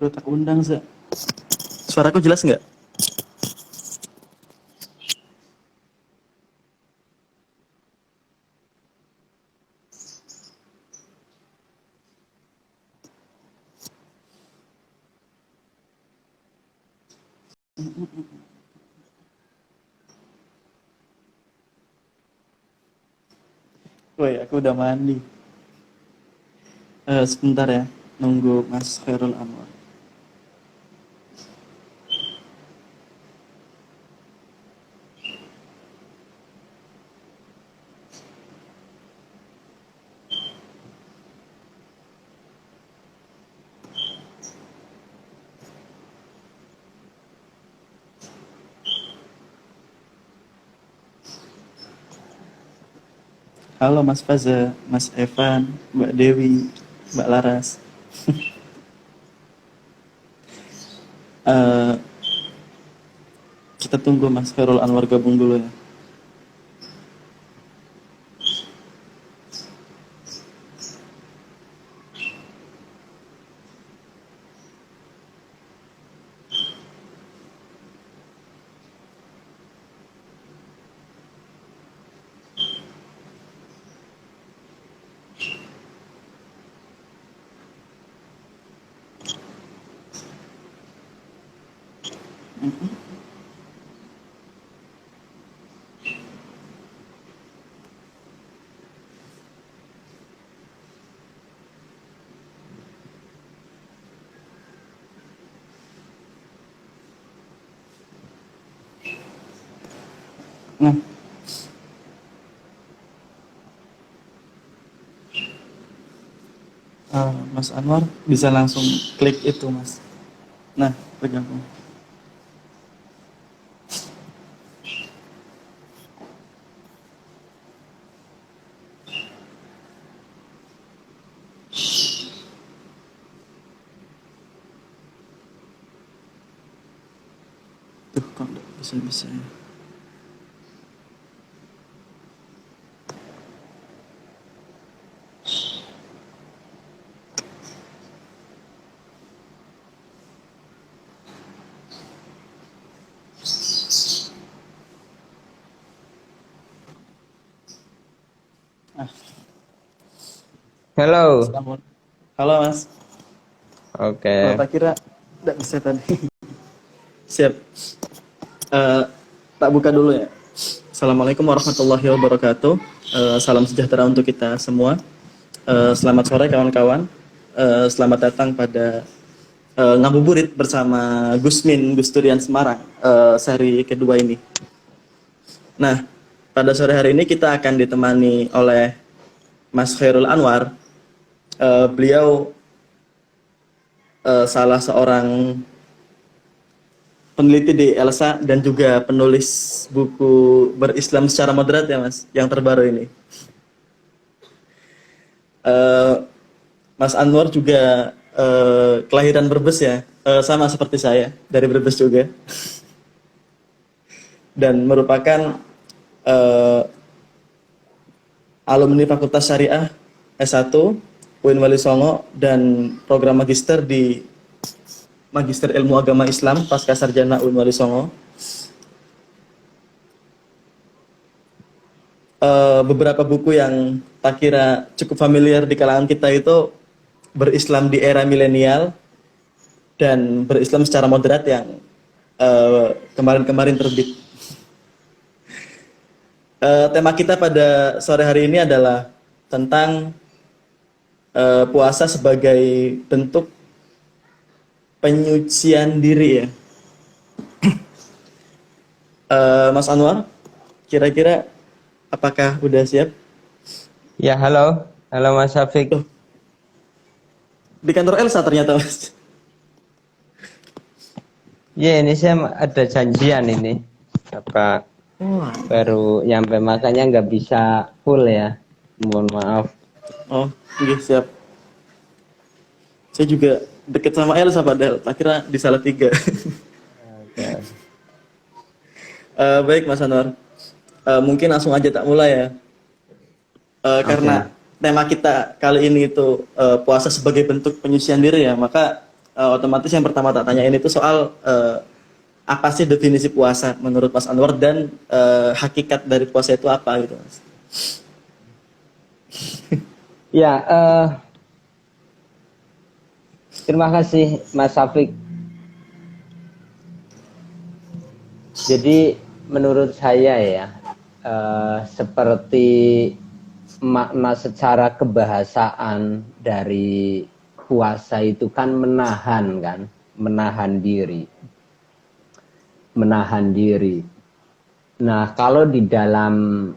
Lu tak undang, Za. Suaraku jelas nggak? Woi, aku udah mandi. Sebentar ya, nunggu Mas Khairul Anwar. Halo Mas Faza, Mas Evan, Mbak Dewi, Mbak Laras. Eh, kita tunggu Mas Khairul Anwar gabung dulu ya. Nah, Mas Anwar bisa langsung klik itu Mas. Nah, bergabung. Tuh, kok nggak bisa-bisa ya. Ah, Mas Halo. Anwar. Halo Mas. Oh, Oke. tak kira nggak bisa tadi. Siap. Eh, tak buka dulu ya. Assalamualaikum warahmatullahi wabarakatuh. Salam sejahtera untuk kita semua. Selamat sore kawan-kawan. Selamat datang pada ngabuburit bersama Gusmin Gusturian Semarang seri kedua ini. Nah, pada sore hari ini kita akan ditemani oleh Mas Khairul Anwar. Beliau salah seorang peneliti di ELSA dan juga penulis buku Berislam Secara Moderat ya Mas, yang terbaru ini. Eh, Mas Anwar juga kelahiran Brebes ya, sama seperti saya, dari Brebes juga. Dan merupakan eh, alumni Fakultas Syariah S1 UIN Wali Songo dan program magister di Magister Ilmu Agama Islam Pasca Sarjana UIN Wali Songo. Beberapa buku yang tak kira cukup familiar di kalangan kita itu Berislam di Era Milenial dan Berislam Secara Moderat yang kemarin-kemarin terbit. Tema kita pada sore hari ini adalah tentang puasa sebagai bentuk penyucian diri ya. Mas Anwar, kira-kira apakah udah siap? Ya, halo. Halo Mas Syafiq. Tuh, di kantor Elsa ternyata Mas. Ya, ini saya ada janjian ini. Apa Wah. baru nyampe makanya nggak bisa full ya. Mohon maaf. Oh, iya siap. Saya juga deket sama Elsa padahal, tak kira di Salatiga. Oke. Baik Mas Anwar, mungkin langsung aja tak mulai ya. Oke. Karena tema kita kali ini itu puasa sebagai bentuk penyucian diri ya, maka otomatis yang pertama tak tanyain itu soal apa sih definisi puasa menurut Mas Anwar dan hakikat dari puasa itu apa gitu Mas. Ya, terima kasih Mas Safik. Jadi menurut saya ya, seperti makna secara kebahasaan dari puasa itu kan menahan kan, menahan diri. Menahan diri. Nah, kalau di dalam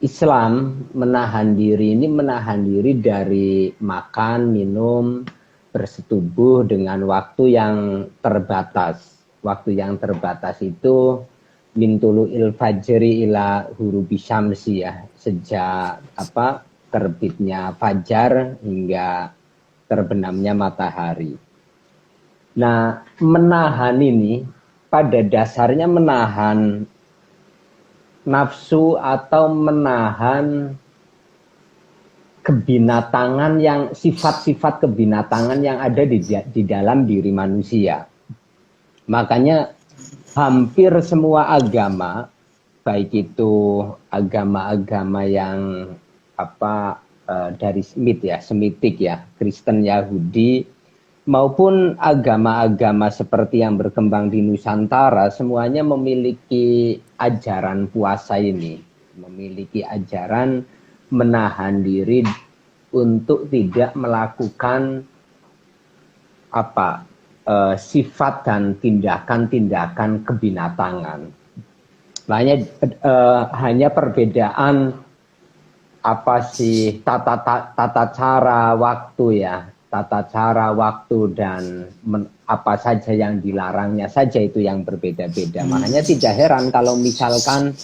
Islam menahan diri ini menahan diri dari makan, minum, bersetubuh dengan waktu yang terbatas. Waktu yang terbatas itu min tulu'il fajri ila hurubi syamsi ya, sejak terbitnya fajar hingga terbenamnya matahari. Nah, menahan ini pada dasarnya menahan nafsu atau menahan kebinatangan yang sifat-sifat kebinatangan yang ada di dalam diri manusia. Makanya hampir semua agama, baik itu agama-agama yang dari Semitik ya, Kristen, Yahudi, maupun agama-agama seperti yang berkembang di Nusantara, semuanya memiliki ajaran puasa ini, memiliki ajaran menahan diri untuk tidak melakukan sifat dan tindakan-tindakan kebinatangan. Hanya perbedaan tata cara waktu ya, tata cara waktu dan apa saja yang dilarangnya saja itu yang berbeda-beda. Makanya tidak heran kalau misalkan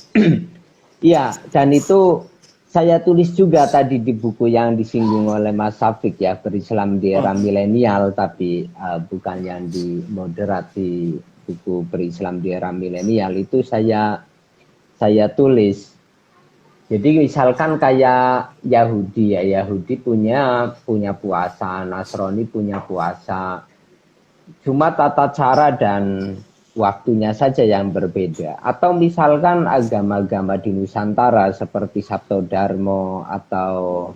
ya, dan itu saya tulis juga tadi di buku yang disinggung oleh Mas Safik ya, Berislam di Era Milenial, tapi bukan yang di moderasi buku Berislam di Era Milenial itu saya tulis. Jadi misalkan kayak Yahudi ya, Yahudi punya puasa, Nasrani punya puasa. Cuma tata cara dan waktunya saja yang berbeda. Atau misalkan agama-agama di Nusantara seperti Sabto Dharma atau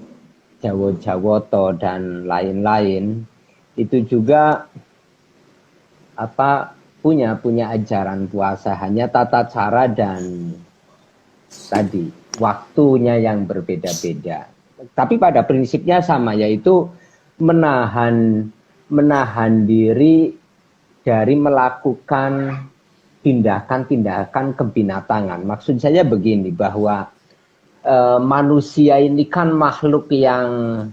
Jawa Jawoto dan lain-lain, itu juga punya ajaran puasa, hanya tata cara dan tadi waktunya yang berbeda-beda. Tapi pada prinsipnya sama, yaitu menahan diri dari melakukan tindakan-tindakan kebinatangan. Maksud saya begini, bahwa manusia ini kan makhluk yang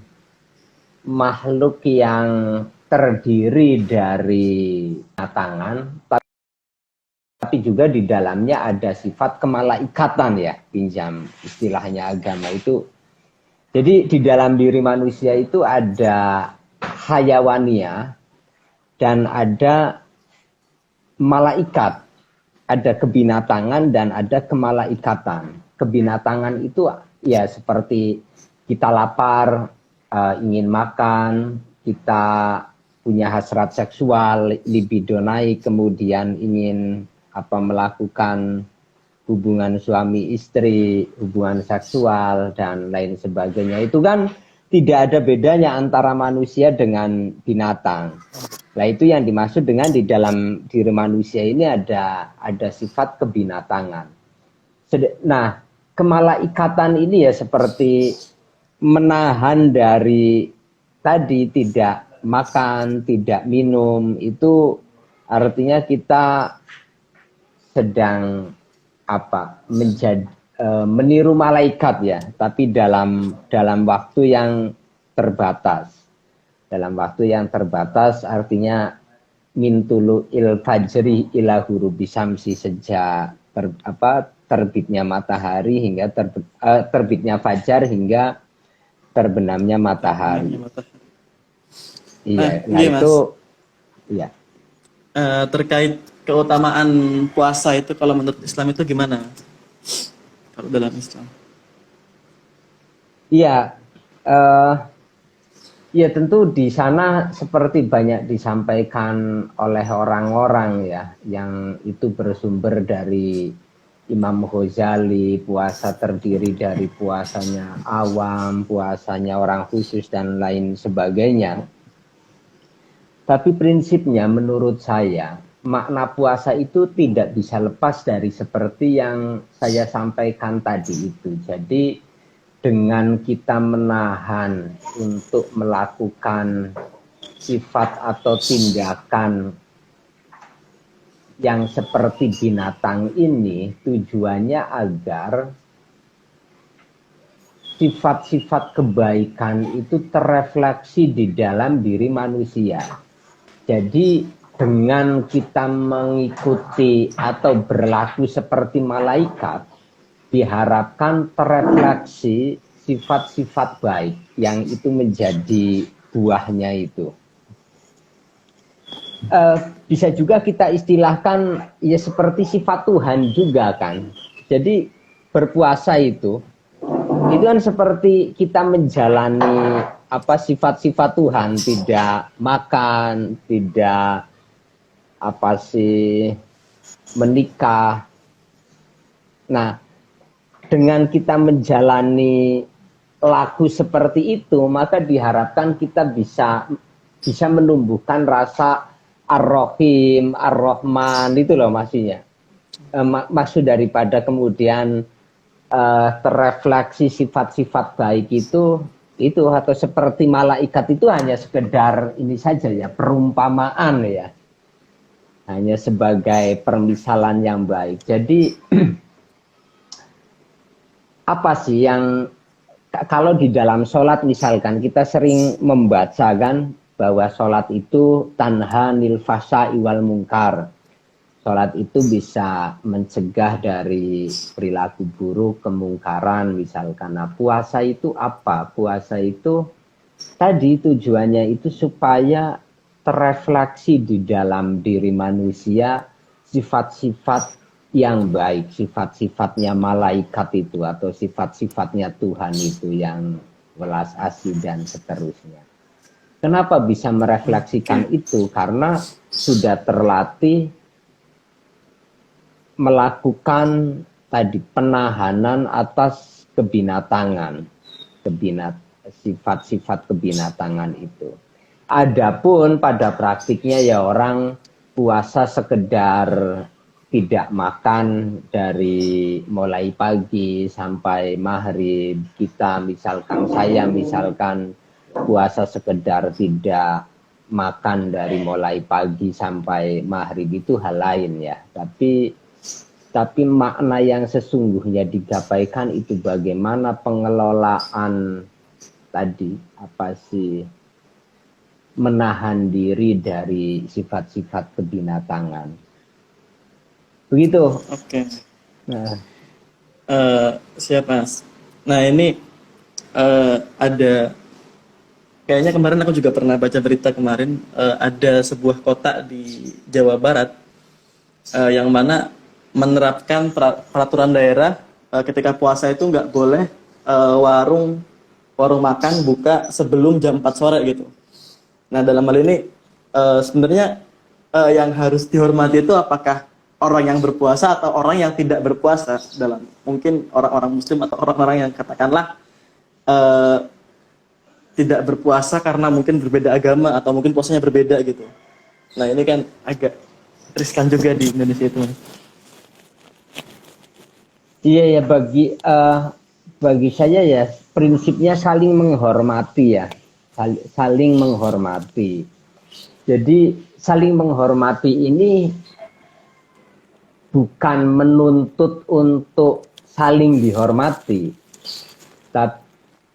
terdiri dari binatangan, tapi juga di dalamnya ada sifat kemalaikatan ya, pinjam istilahnya agama itu. Jadi di dalam diri manusia itu ada hayawania dan ada malaikat, ada kebinatangan dan ada kemalaikatan. Kebinatangan itu ya seperti kita lapar, ingin makan, kita punya hasrat seksual, libido naik, kemudian ingin melakukan hubungan suami istri, hubungan seksual dan lain sebagainya. Itu kan tidak ada bedanya antara manusia dengan binatang. Nah, itu yang dimaksud dengan di dalam diri manusia ini ada sifat kebinatangan. Nah, kemalaikatan ini ya seperti menahan dari tadi tidak makan, tidak minum, itu artinya kita sedang meniru malaikat ya, tapi dalam waktu yang terbatas. Dalam waktu yang terbatas artinya min tulu'il fajri ila hurubi syamsi, sejak terbitnya matahari hingga terbitnya fajar hingga terbenamnya matahari. Iya, nah iya, itu ya. Terkait keutamaan puasa itu kalau menurut Islam itu gimana? Kalau dalam Islam? Iya, Ya tentu di sana seperti banyak disampaikan oleh orang-orang ya, yang itu bersumber dari Imam Ghazali, puasa terdiri dari puasanya awam, puasanya orang khusus dan lain sebagainya. Tapi prinsipnya menurut saya, makna puasa itu tidak bisa lepas dari seperti yang saya sampaikan tadi itu. Jadi dengan kita menahan untuk melakukan sifat atau tindakan yang seperti binatang ini, tujuannya agar sifat-sifat kebaikan itu terrefleksi di dalam diri manusia. Jadi dengan kita mengikuti atau berlaku seperti malaikat, diharapkan terrefleksi sifat-sifat baik yang itu menjadi buahnya itu. Bisa juga kita istilahkan ya seperti sifat Tuhan juga kan. Jadi berpuasa itu kan seperti kita menjalani apa sifat-sifat Tuhan, tidak makan, tidak apa sih menikah. Nah, dengan kita menjalani laku seperti itu, maka diharapkan kita bisa menumbuhkan rasa Ar-Rahim, Ar-Rahman, itu loh maksudnya. Maksud daripada kemudian terrefleksi sifat-sifat baik itu atau seperti malaikat itu hanya sekedar ini saja ya, perumpamaan ya. Hanya sebagai permisalan yang baik. Jadi apa sih yang kalau di dalam sholat misalkan kita sering membaca kan bahwa sholat itu tanha nil fahsya'i wal munkar. Sholat itu bisa mencegah dari perilaku buruk, kemungkaran misalkan. Nah, puasa itu apa? Puasa itu tadi tujuannya itu supaya terrefleksi di dalam diri manusia sifat-sifat yang baik, sifat-sifatnya malaikat itu atau sifat-sifatnya Tuhan itu yang welas asih dan seterusnya. Kenapa bisa merefleksikan itu? Karena sudah terlatih melakukan tadi penahanan atas kebinatangan, sifat-sifat kebinatangan itu. Adapun pada praktiknya ya orang puasa sekedar tidak makan dari mulai pagi sampai maghrib. Kita saya misalkan puasa sekedar tidak makan dari mulai pagi sampai maghrib itu hal lain ya. Tapi makna yang sesungguhnya digapaikan itu bagaimana pengelolaan tadi apa sih menahan diri dari sifat-sifat kebinatangan. Begitu. Oke. Nah, siap Mas. Nah ini ada kayaknya kemarin aku juga pernah baca berita kemarin ada sebuah kota di Jawa Barat yang mana menerapkan peraturan daerah ketika puasa itu nggak boleh warung makan buka sebelum jam 4 sore gitu. Nah dalam hal ini sebenarnya yang harus dihormati itu apakah orang yang berpuasa atau orang yang tidak berpuasa, dalam mungkin orang-orang muslim atau orang-orang yang katakanlah tidak berpuasa karena mungkin berbeda agama atau mungkin puasanya berbeda gitu. Nah ini kan agak riskan juga di Indonesia itu. Iya ya, bagi saya ya prinsipnya saling menghormati ya, saling menghormati. Jadi saling menghormati ini bukan menuntut untuk saling dihormati,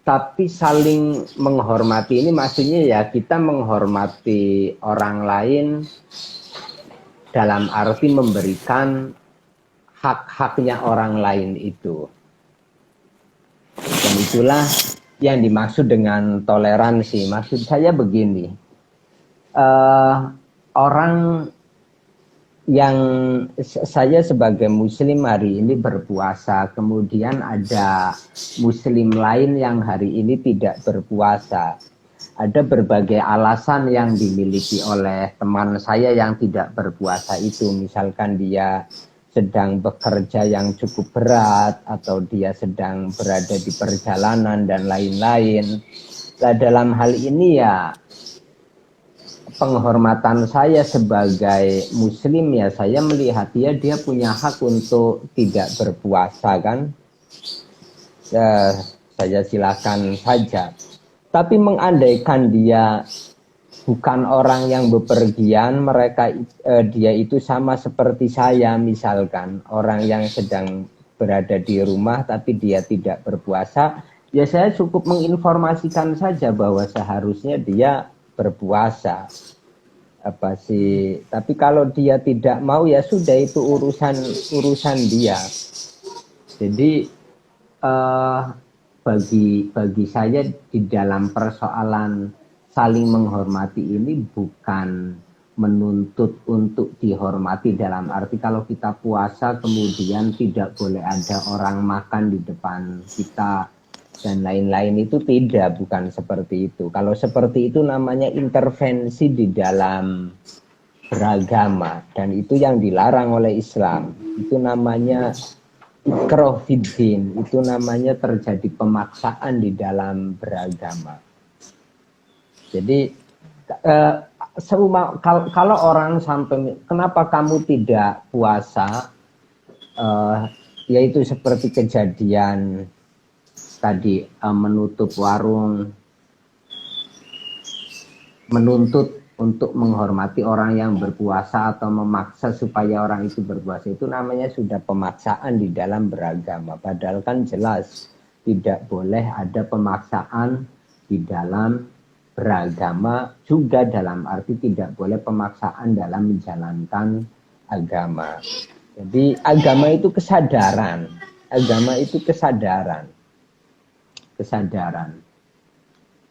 tapi saling menghormati ini maksudnya ya kita menghormati orang lain dalam arti memberikan hak-haknya orang lain itu. Dan itulah yang dimaksud dengan toleransi. Maksud saya begini, orang yang saya sebagai muslim hari ini berpuasa, kemudian ada muslim lain yang hari ini tidak berpuasa. ada berbagai alasan yang dimiliki oleh teman saya yang tidak berpuasa itu. Misalkan dia sedang bekerja yang cukup berat, atau dia sedang berada di perjalanan dan lain-lain. Nah, dalam hal ini ya penghormatan saya sebagai muslim ya, saya melihat dia punya hak untuk tidak berpuasa kan. Ya, saya silakan saja. Tapi mengandaikan dia bukan orang yang bepergian, dia itu sama seperti saya, misalkan orang yang sedang berada di rumah tapi dia tidak berpuasa, ya saya cukup menginformasikan saja bahwa seharusnya dia berpuasa. Apa sih? Tapi kalau dia tidak mau ya sudah, itu urusan dia. Jadi bagi saya di dalam persoalan saling menghormati ini bukan menuntut untuk dihormati dalam arti kalau kita puasa kemudian tidak boleh ada orang makan di depan kita dan lain-lain, itu tidak, bukan seperti itu. Kalau seperti itu namanya intervensi di dalam beragama, dan itu yang dilarang oleh Islam. Itu namanya ikrah fiddin, itu namanya terjadi pemaksaan di dalam beragama. Jadi kalau orang sampai kenapa kamu tidak puasa, yaitu seperti kejadian tadi, menutup warung, menuntut untuk menghormati orang yang berpuasa atau memaksa supaya orang itu berpuasa, itu namanya sudah pemaksaan di dalam beragama. Padahal kan jelas tidak boleh ada pemaksaan di dalam beragama, juga dalam arti tidak boleh pemaksaan dalam menjalankan agama. Jadi agama itu kesadaran, agama itu kesadaran.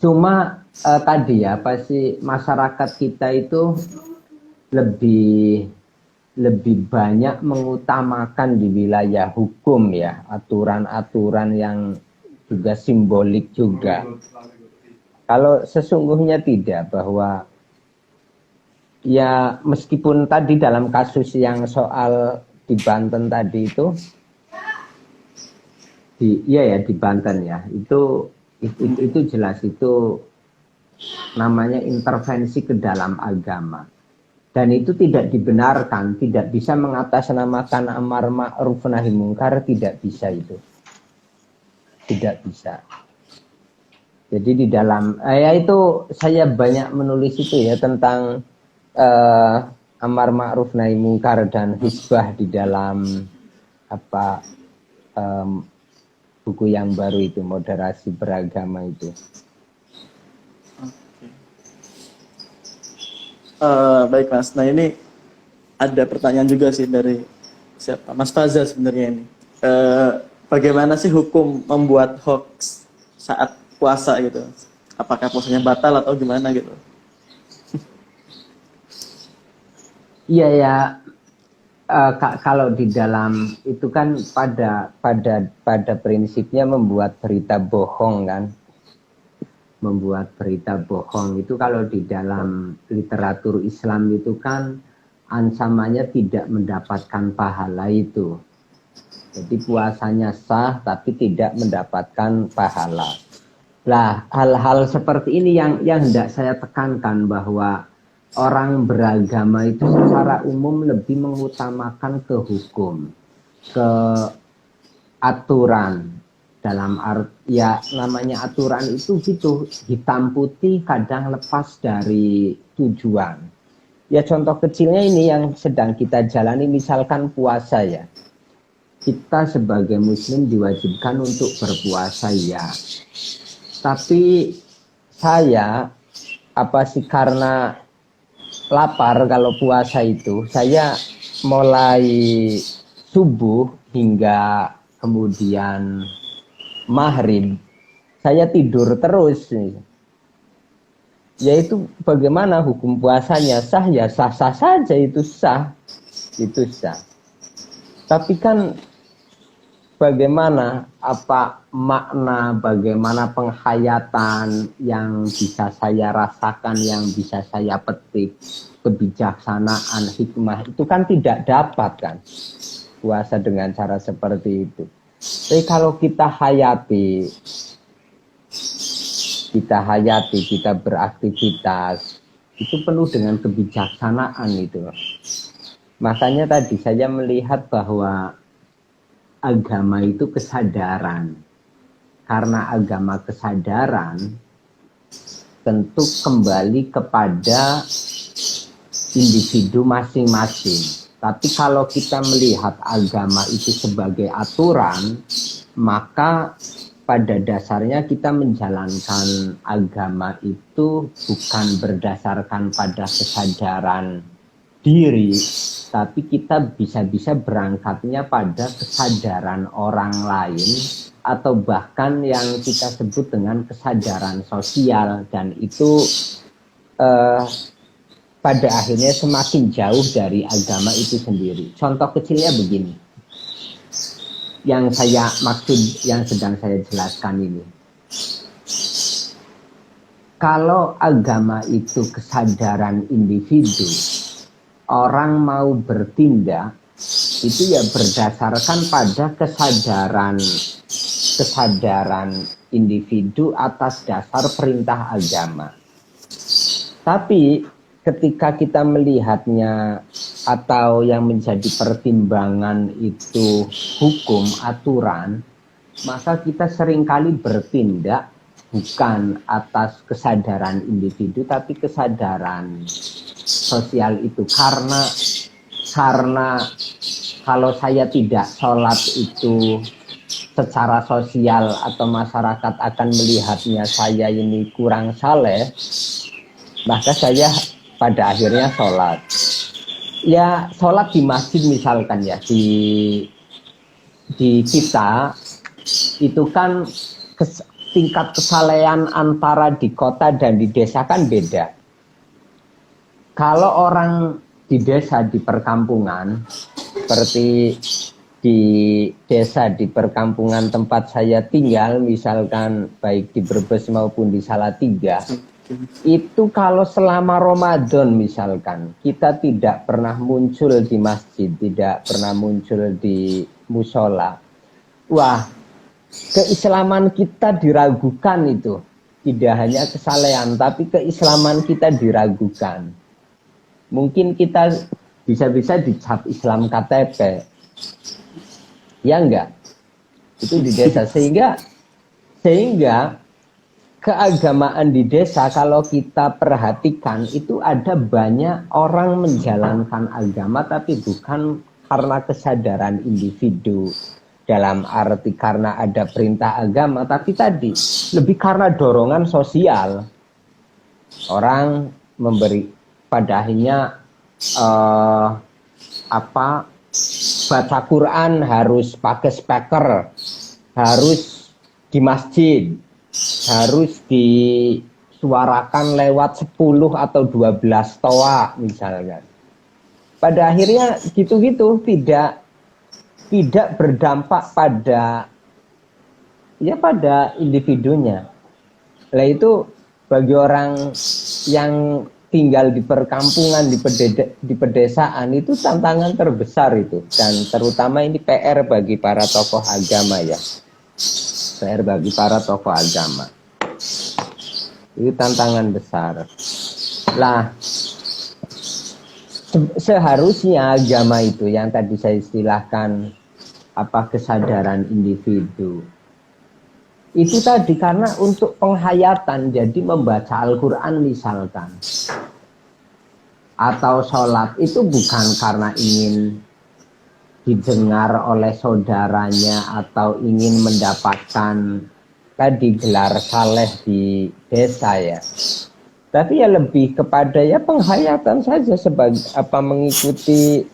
Cuma tadi ya, pasti masyarakat kita itu lebih banyak mengutamakan di wilayah hukum ya, aturan-aturan yang juga simbolik juga. Kalau sesungguhnya tidak, bahwa ya meskipun tadi dalam kasus yang soal di Banten tadi itu, di Banten ya, itu jelas, itu namanya intervensi ke dalam agama, dan itu tidak dibenarkan, tidak bisa mengatasnamakan amar ma'ruf nahi mungkar, tidak bisa, itu tidak bisa. Jadi di dalam itu saya banyak menulis itu ya tentang amar ma'ruf nahi mungkar dan hisbah di dalam buku yang baru itu, moderasi beragama itu. Baik Mas, nah ini ada pertanyaan juga sih dari siapa? Mas Faza sebenarnya ini. Bagaimana sih hukum membuat hoax saat puasa gitu? Apakah puasanya batal atau gimana gitu? Iya ya. Kalau di dalam itu kan pada prinsipnya membuat berita bohong kan, membuat berita bohong itu kalau di dalam literatur Islam itu kan ancamannya tidak mendapatkan pahala itu. Jadi puasanya sah tapi tidak mendapatkan pahala. Lah hal-hal seperti ini yang hendak saya tekankan, bahwa orang beragama itu secara umum lebih mengutamakan ke hukum, ke aturan. Dalam arti ya namanya aturan itu gitu, hitam putih kadang lepas dari tujuan. Ya contoh kecilnya ini yang sedang kita jalani, misalkan puasa ya. Kita sebagai muslim diwajibkan untuk berpuasa ya. Tapi saya karena lapar kalau puasa itu, saya mulai subuh hingga kemudian maghrib saya tidur terus. Yaitu bagaimana hukum puasanya? Sah ya, sah-sah saja, itu sah. Tapi kan bagaimana apa makna, bagaimana penghayatan yang bisa saya rasakan, yang bisa saya petik, kebijaksanaan, hikmah itu kan tidak dapat kan puasa dengan cara seperti itu. Tapi kalau kita hayati, kita beraktivitas, itu penuh dengan kebijaksanaan itu. Makanya tadi saya melihat bahwa agama itu kesadaran. Karena agama kesadaran, tentu kembali kepada individu masing-masing. Tapi kalau kita melihat agama itu sebagai aturan, maka pada dasarnya kita menjalankan agama itu bukan berdasarkan pada kesadaran diri, tapi kita bisa-bisa berangkatnya pada kesadaran orang lain atau bahkan yang kita sebut dengan kesadaran sosial, dan itu pada akhirnya semakin jauh dari agama itu sendiri. Contoh kecilnya begini, yang saya maksud, yang sedang saya jelaskan ini. Kalau agama itu kesadaran individu, orang mau bertindak itu ya berdasarkan pada kesadaran individu atas dasar perintah agama. Tapi ketika kita melihatnya atau yang menjadi pertimbangan itu hukum, aturan, maka kita seringkali bertindak bukan atas kesadaran individu tapi kesadaran sosial itu. Karena kalau saya tidak sholat itu secara sosial atau masyarakat akan melihatnya saya ini kurang saleh, maka saya pada akhirnya sholat. Ya sholat di masjid misalkan ya, di kita itu kan tingkat kesalehan antara di kota dan di desa kan beda. Kalau orang di desa, di perkampungan, seperti di desa, di perkampungan tempat saya tinggal, misalkan baik di Brebes maupun di Salatiga, itu kalau selama Ramadan misalkan kita tidak pernah muncul di masjid, tidak pernah muncul di musola, wah, keislaman kita diragukan itu. Tidak hanya kesalehan, tapi keislaman kita diragukan. Mungkin kita bisa-bisa dicap Islam KTP. Ya enggak? Itu di desa. Sehingga keagamaan di desa kalau kita perhatikan itu ada banyak orang menjalankan agama tapi bukan karena kesadaran individu dalam arti karena ada perintah agama, tapi tadi lebih karena dorongan sosial. Orang memberi pada akhirnya baca Quran harus pakai speaker, harus di masjid, harus disuarakan lewat 10 atau 12 toa misalnya. Pada akhirnya gitu-gitu tidak berdampak pada individunya. Lah itu bagi orang yang tinggal di perkampungan, di pedesaan itu tantangan terbesar itu, dan terutama ini PR bagi para tokoh agama ya. PR bagi para tokoh agama. Itu tantangan besar. Lah, seharusnya agama itu yang tadi saya istilahkan kesadaran individu. Itu tadi karena untuk penghayatan, jadi membaca Al-Quran misalkan, atau sholat itu bukan karena ingin didengar oleh saudaranya atau ingin mendapatkan tadi gelar saleh di desa ya. Tapi ya lebih kepada ya penghayatan saja sebagai mengikuti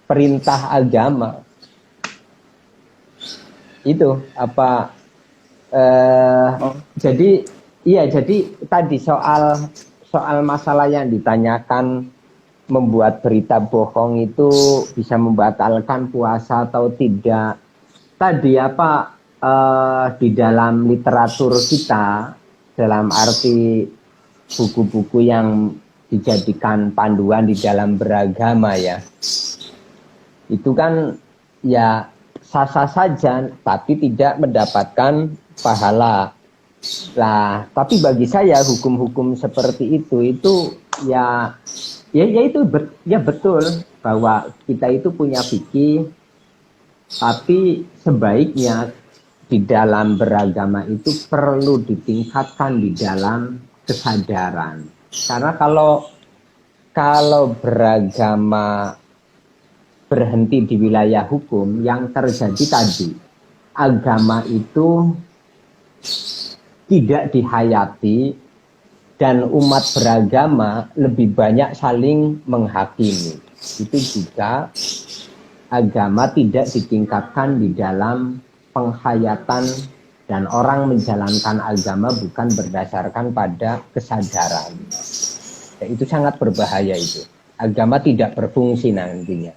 perintah agama. Itu jadi tadi soal masalah yang ditanyakan membuat berita bohong itu bisa membatalkan puasa atau tidak. Tadi apa di dalam literatur kita, dalam arti buku-buku yang dijadikan panduan di dalam beragama ya, itu kan ya sah-sah saja, tapi tidak mendapatkan pahala. Nah, tapi bagi saya hukum-hukum seperti itu ya itu ya betul bahwa kita itu punya fikih, tapi sebaiknya di dalam beragama itu perlu ditingkatkan di dalam kesadaran. Karena kalau beragama berhenti di wilayah hukum, yang terjadi tadi agama itu tidak dihayati dan umat beragama lebih banyak saling menghakimi. Itu jika agama tidak ditingkatkan di dalam penghayatan dan orang menjalankan agama bukan berdasarkan pada kesadaran. Ya, itu sangat berbahaya itu. Agama tidak berfungsi nantinya.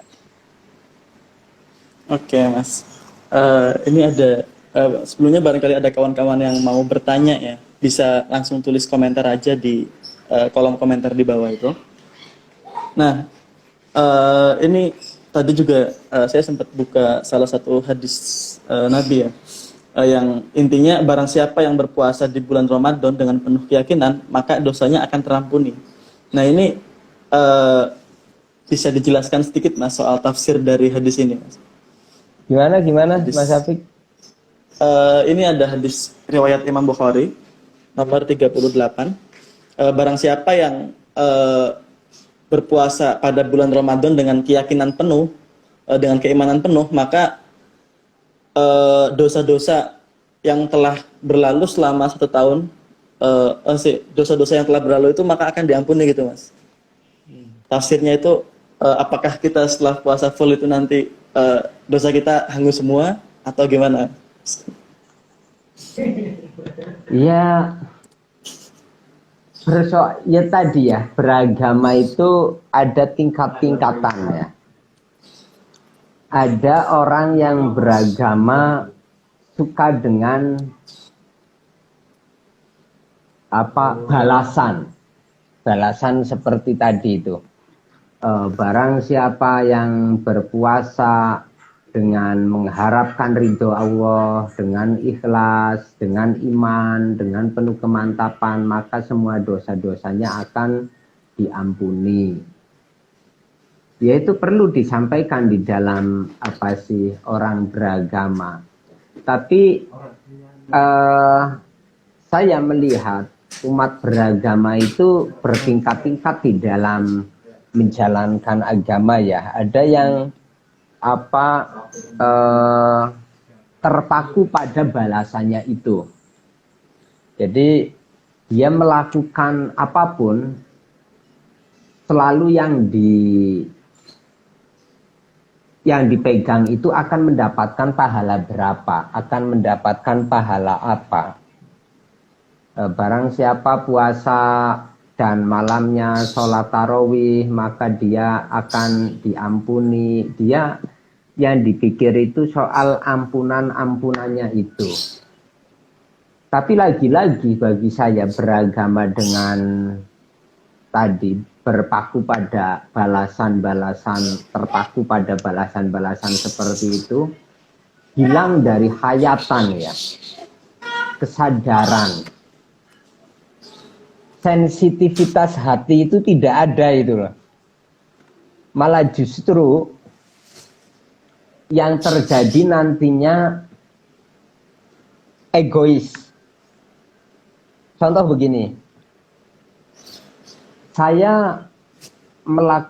Oke, Mas. Ini ada sebelumnya barangkali ada kawan-kawan yang mau bertanya ya, bisa langsung tulis komentar aja di kolom komentar di bawah itu. Nah, ini tadi juga saya sempat buka salah satu hadis Nabi ya, yang intinya barang siapa yang berpuasa di bulan Ramadan dengan penuh keyakinan, maka dosanya akan terampuni. Nah, ini bisa dijelaskan sedikit Mas soal tafsir dari hadis ini, Mas? Gimana Hadis. Mas Afik? Ini ada hadis riwayat Imam Bukhari nomor 38. Barang siapa yang berpuasa pada bulan Ramadan dengan keyakinan penuh, dengan keimanan penuh, maka dosa-dosa yang telah berlalu selama 1 tahun, dosa-dosa yang telah berlalu itu maka akan diampuni gitu, Mas. Tafsirnya itu apakah kita setelah puasa full itu nanti dosa kita hangus semua atau gimana? Ya, ya tadi ya, beragama itu ada tingkat-tingkatan ya. Ada orang yang beragama suka dengan balasan seperti tadi itu. Barang siapa yang berpuasa dengan mengharapkan ridho Allah, dengan ikhlas, dengan iman, dengan penuh kemantapan, maka semua dosa-dosanya akan diampuni. Ya, itu perlu disampaikan di dalam orang beragama. Tapi saya melihat umat beragama itu bertingkat-tingkat di dalam menjalankan agama ya. Ada yang terpaku pada balasannya itu. Jadi dia melakukan apapun selalu yang dipegang itu akan mendapatkan pahala berapa, akan mendapatkan pahala apa. Barang siapa puasa dan malamnya sholat tarawih, maka dia akan diampuni. Dia yang dipikir itu soal ampunannya itu. Tapi lagi-lagi bagi saya beragama dengan tadi berpaku pada terpaku pada balasan seperti itu, hilang dari hayatan ya, kesadaran. Sensitivitas hati itu tidak ada itu loh. Malah justru yang terjadi nantinya egois. Contoh begini, saya melihat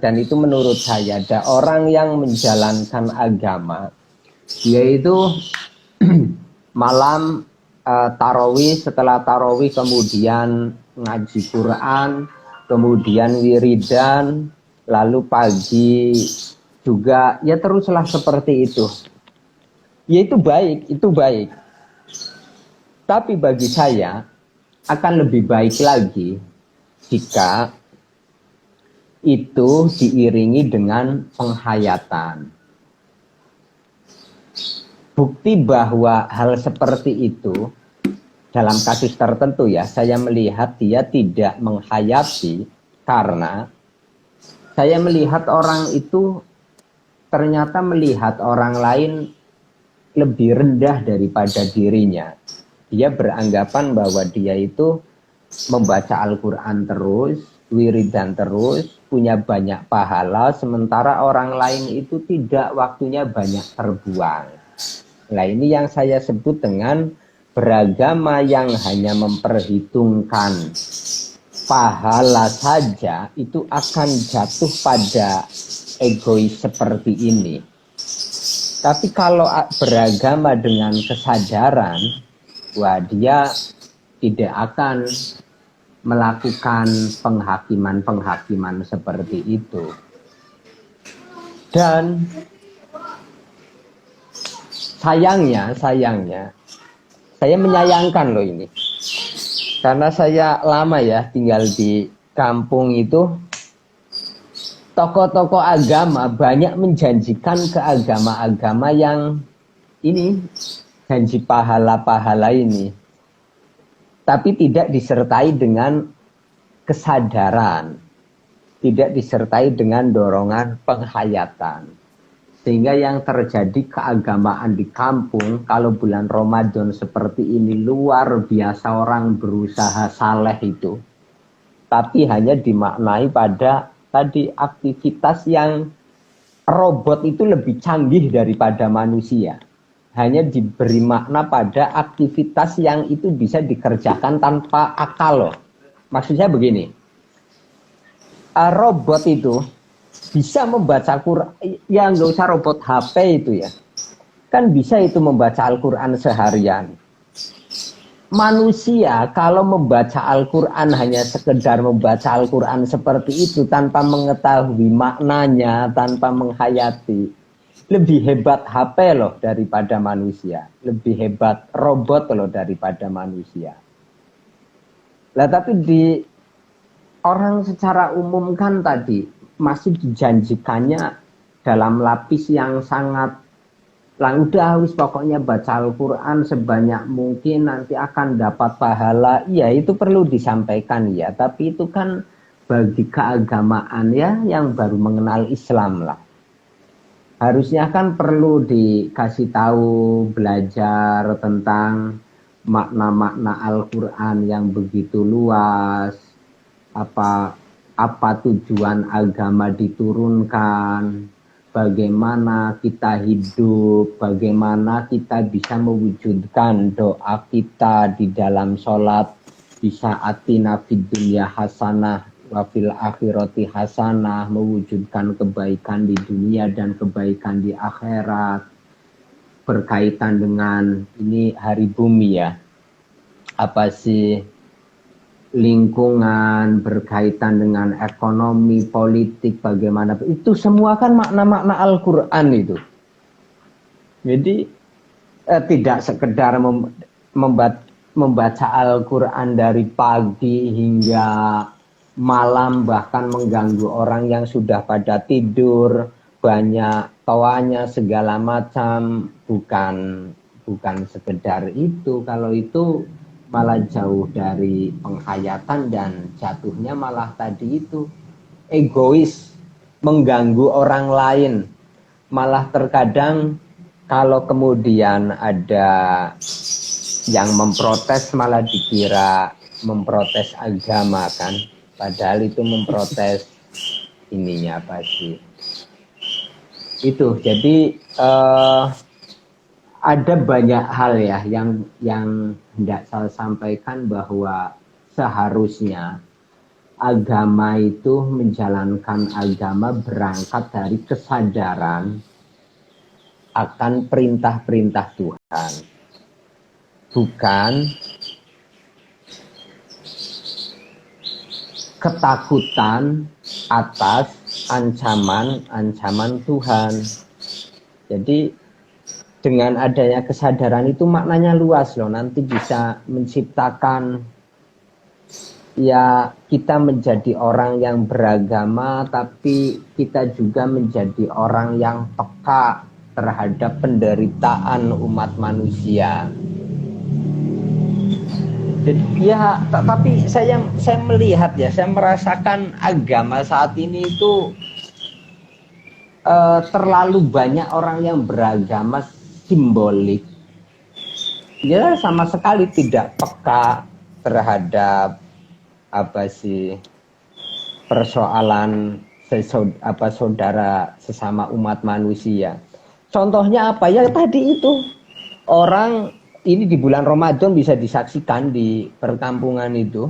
dan itu menurut saya ada orang yang menjalankan agama, yaitu malam tarawih, setelah tarawih kemudian ngaji Quran, kemudian wiridan, lalu pagi juga ya teruslah seperti itu. Ya itu baik. Tapi bagi saya akan lebih baik lagi jika itu diiringi dengan penghayatan. Bukti bahwa hal seperti itu dalam kasus tertentu ya, saya melihat dia tidak menghayati karena saya melihat orang itu ternyata melihat orang lain lebih rendah daripada dirinya. Dia beranggapan bahwa dia itu membaca Al-Quran terus, wiridan terus, punya banyak pahala, sementara orang lain itu tidak, waktunya banyak terbuang. Nah, ini yang saya sebut dengan beragama yang hanya memperhitungkan pahala saja, itu akan jatuh pada egois seperti ini. Tapi kalau beragama dengan kesadaran, wah dia tidak akan melakukan penghakiman-penghakiman seperti itu. Dan sayangnya, saya menyayangkan loh ini. Karena saya lama ya tinggal di kampung itu, tokoh-tokoh agama banyak menjanjikan ke agama-agama yang ini, janji pahala-pahala ini. Tapi tidak disertai dengan kesadaran, tidak disertai dengan dorongan penghayatan. Sehingga yang terjadi keagamaan di kampung, kalau bulan Ramadan seperti ini luar biasa orang berusaha saleh itu. Tapi hanya dimaknai pada tadi aktivitas yang robot itu lebih canggih daripada manusia. Hanya diberi makna pada aktivitas yang itu bisa dikerjakan tanpa akal loh. Maksudnya begini, robot itu bisa membaca Quran, ya nggak usah robot HP itu ya. Kan bisa itu membaca Al-Quran seharian. Manusia kalau membaca Al-Quran hanya sekedar membaca Al-Quran seperti itu tanpa mengetahui maknanya, tanpa menghayati, lebih hebat HP loh daripada manusia, lebih hebat robot loh daripada manusia. Lah tapi di orang secara umum kan tadi masih dijanjikannya dalam lapis yang sangat udah wis pokoknya baca Al-Quran sebanyak mungkin nanti akan dapat pahala. Iya itu perlu disampaikan ya, tapi itu kan bagi keagamaan ya yang baru mengenal Islam lah. Harusnya kan perlu dikasih tahu, belajar tentang makna-makna Al-Quran yang begitu luas, apa tujuan agama diturunkan, bagaimana kita hidup, bagaimana kita bisa mewujudkan doa kita di dalam sholat, bisa atina fid dunya hasanah wa fil akhirati hasanah, mewujudkan kebaikan di dunia dan kebaikan di akhirat, berkaitan dengan ini hari bumi ya, apa sih lingkungan, berkaitan dengan ekonomi, politik, bagaimana, itu semua kan makna-makna Al-Quran itu. Jadi tidak sekedar membaca Al-Quran dari pagi hingga malam, bahkan mengganggu orang yang sudah pada tidur, banyak tawanya segala macam, bukan sekedar itu. Kalau itu malah jauh dari penghayatan dan jatuhnya malah tadi itu egois, mengganggu orang lain. Malah terkadang kalau kemudian ada yang memprotes malah dikira memprotes agama kan, padahal itu memprotes ininya apa sih itu. Jadi ada banyak hal ya yang hendak saya sampaikan, bahwa seharusnya agama itu menjalankan agama berangkat dari kesadaran akan perintah-perintah Tuhan, bukan ketakutan atas ancaman Tuhan. Jadi dengan adanya kesadaran itu maknanya luas loh, nanti bisa menciptakan ya kita menjadi orang yang beragama, tapi kita juga menjadi orang yang peka terhadap penderitaan umat manusia. Jadi ya, tapi saya melihat ya, saya merasakan agama saat ini itu terlalu banyak orang yang beragama simbolik. Ya sama sekali tidak peka terhadap apa sih persoalan saudara sesama umat manusia. Contohnya apa ya tadi itu, orang ini di bulan Ramadan bisa disaksikan di perkampungan itu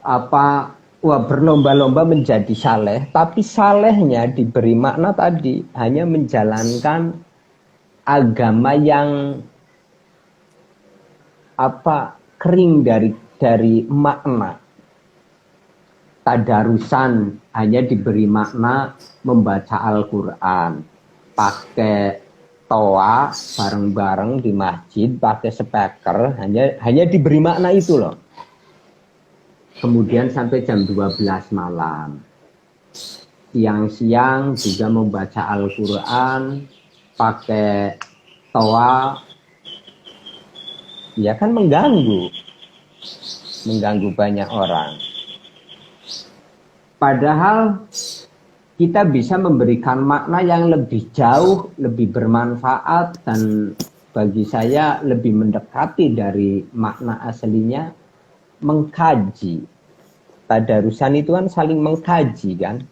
apa, wah berlomba-lomba menjadi saleh, tapi salehnya diberi makna tadi hanya menjalankan agama yang apa kering dari makna. Tadarusan hanya diberi makna membaca Al-Quran, pakai toa bareng-bareng di masjid, pakai speaker, hanya diberi makna itu loh. Kemudian sampai jam 12 malam. Siang-siang juga membaca Al-Quran, pakai toa, ya kan mengganggu banyak orang. Padahal kita bisa memberikan makna yang lebih jauh, lebih bermanfaat, dan bagi saya lebih mendekati dari makna aslinya, mengkaji. Tadarusan itu kan saling mengkaji kan.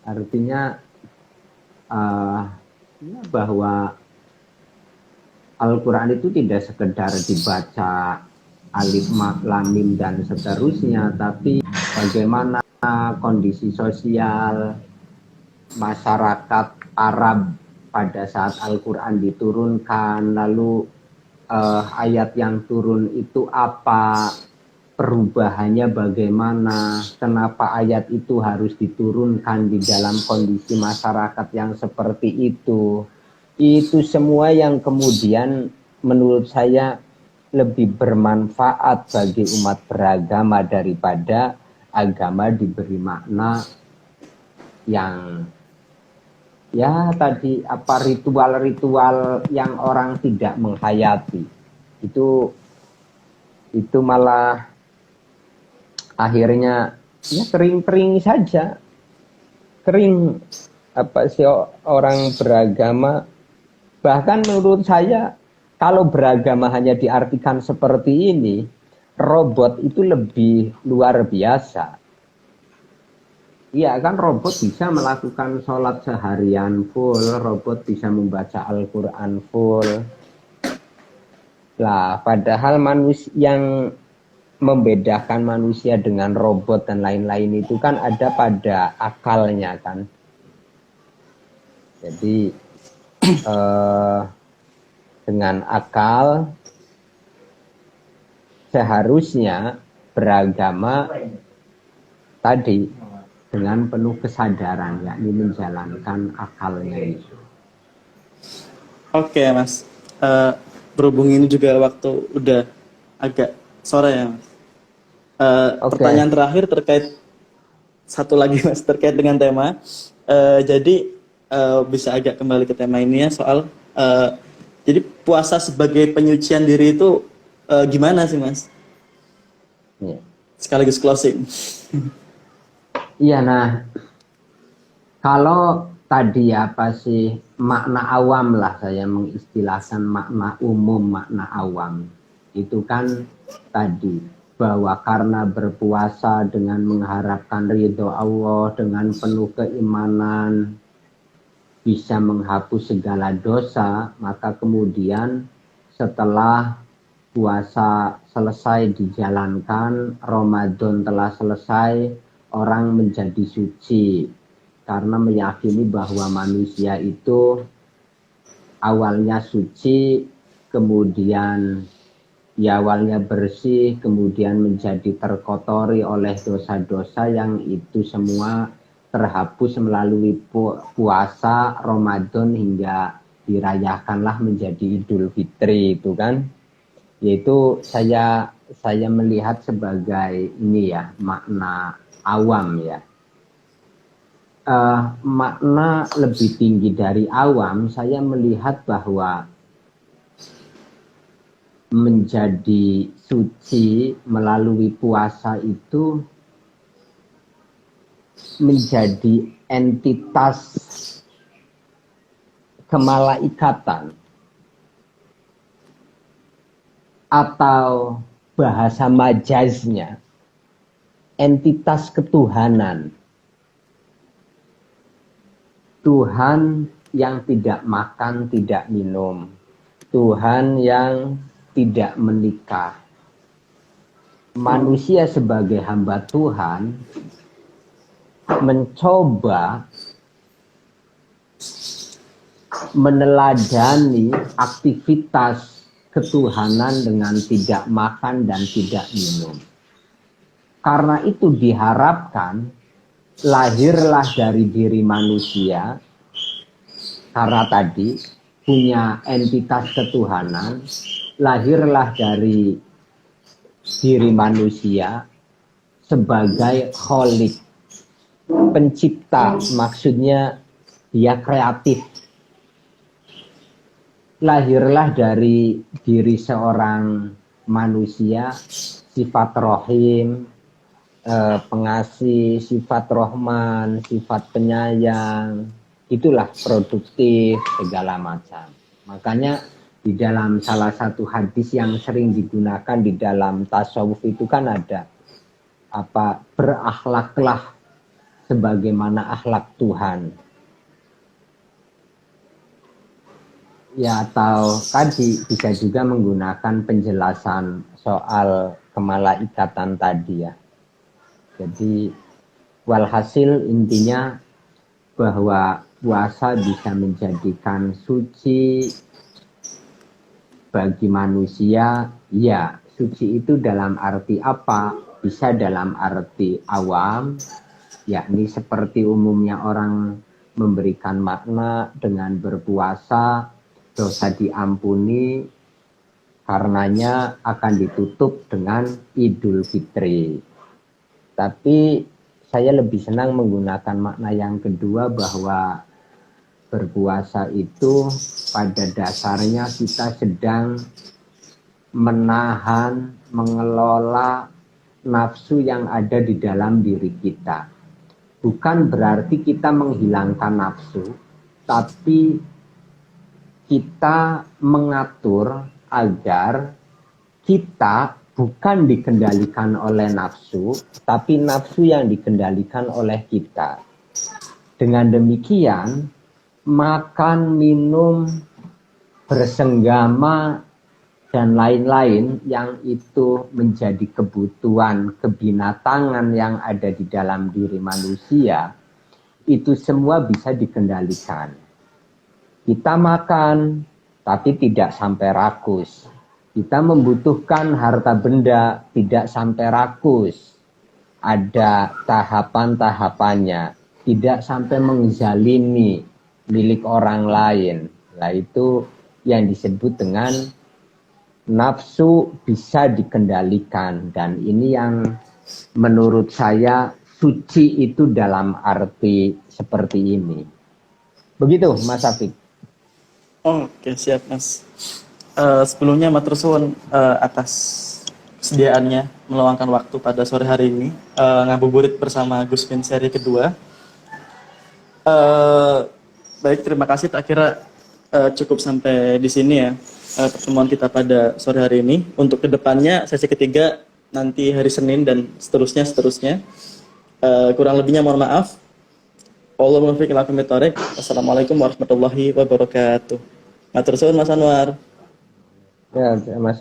Artinya bahwa Al-Quran itu tidak sekedar dibaca alif, lam, mim, dan seterusnya, tapi bagaimana kondisi sosial masyarakat Arab pada saat Al-Quran diturunkan, lalu ayat yang turun itu apa, perubahannya bagaimana, kenapa ayat itu harus diturunkan di dalam kondisi masyarakat yang seperti itu. Itu semua yang kemudian menurut saya lebih bermanfaat bagi umat beragama daripada agama diberi makna yang ya tadi apa ritual-ritual yang orang tidak menghayati. Itu malah akhirnya ya kering-kering saja. Kering apa sih orang beragama. Bahkan menurut saya kalau beragama hanya diartikan seperti ini, robot itu lebih luar biasa. Iya kan, robot bisa melakukan sholat seharian full, robot bisa membaca Al-Quran full. Lah, padahal manusia yang membedakan manusia dengan robot dan lain-lain itu kan ada pada akalnya kan. Jadi dengan akal seharusnya beragama tadi dengan penuh kesadaran, yakni menjalankan akalnya itu. Oke Mas, berhubung ini juga waktu udah agak sore ya Mas. Pertanyaan terakhir terkait satu lagi Mas, terkait dengan tema. Jadi bisa agak kembali ke tema ini ya, soal jadi puasa sebagai penyucian diri itu gimana sih Mas? Ya. Sekaligus closing. Iya, nah kalau tadi apa sih makna awam lah, saya mengistilahkan makna umum, makna awam itu kan tadi bahwa karena berpuasa dengan mengharapkan ridho Allah, dengan penuh keimanan bisa menghapus segala dosa, maka kemudian setelah puasa selesai dijalankan, Ramadan telah selesai, orang menjadi suci karena meyakini bahwa manusia itu awalnya suci, kemudian ya awalnya bersih, kemudian menjadi terkotori oleh dosa-dosa yang itu semua terhapus melalui puasa Ramadan hingga dirayakanlah menjadi Idul Fitri itu kan. Yaitu saya saya melihat sebagai ini ya, makna awam ya. Makna lebih tinggi dari awam, saya melihat bahwa menjadi suci melalui puasa itu menjadi entitas kemalaikatan atau bahasa majaznya entitas ketuhanan. Tuhan yang tidak makan, tidak minum. Tuhan yang tidak menikah. Manusia sebagai hamba Tuhan mencoba meneladani aktivitas ketuhanan dengan tidak makan dan tidak minum. Karena itu diharapkan lahirlah dari diri manusia, karena tadi punya entitas ketuhanan, lahirlah dari diri manusia sebagai kholik, pencipta, maksudnya dia kreatif. Lahirlah dari diri seorang manusia sifat rohim, pengasih, sifat rohman, sifat penyayang, itulah produktif segala macam. Makanya di dalam salah satu hadis yang sering digunakan di dalam tasawuf itu kan ada berakhlaklah sebagaimana akhlak Tuhan. Ya, atau tadi bisa juga menggunakan penjelasan soal kemalaikatan tadi ya. Jadi walhasil intinya bahwa puasa bisa menjadikan suci bagi manusia. Ya, suci itu dalam arti apa? Bisa dalam arti awam, yakni seperti umumnya orang memberikan makna dengan berpuasa, dosa diampuni, karenanya akan ditutup dengan Idul Fitri. Tapi saya lebih senang menggunakan makna yang kedua, bahwa berpuasa itu pada dasarnya kita sedang menahan, mengelola nafsu yang ada di dalam diri kita. Bukan berarti kita menghilangkan nafsu, tapi kita mengatur agar kita bukan dikendalikan oleh nafsu, tapi nafsu yang dikendalikan oleh kita. Dengan demikian, makan, minum, bersenggama, dan lain-lain yang itu menjadi kebutuhan kebinatangan yang ada di dalam diri manusia, itu semua bisa dikendalikan. Kita makan, tapi tidak sampai rakus. Kita membutuhkan harta benda, tidak sampai rakus. Ada tahapan-tahapannya, tidak sampai menzalimi milik orang lain. Nah, itu yang disebut dengan nafsu bisa dikendalikan. Dan ini yang menurut saya suci itu dalam arti seperti ini. Begitu Mas Afiq. Oke, siap Mas. Sebelumnya matur suwun atas kesediaannya meluangkan waktu pada sore hari ini ngabuburit bersama Gus Min seri kedua. Baik, terima kasih. Tak kira cukup sampai di sini ya pertemuan kita pada sore hari ini. Untuk kedepannya sesi ketiga nanti hari Senin dan seterusnya. Kurang lebihnya mohon maaf. Allahumma fiqh lakum bitarik. Assalamualaikum warahmatullahi wabarakatuh. Matur suwun Mas Anwar. Ya, Mas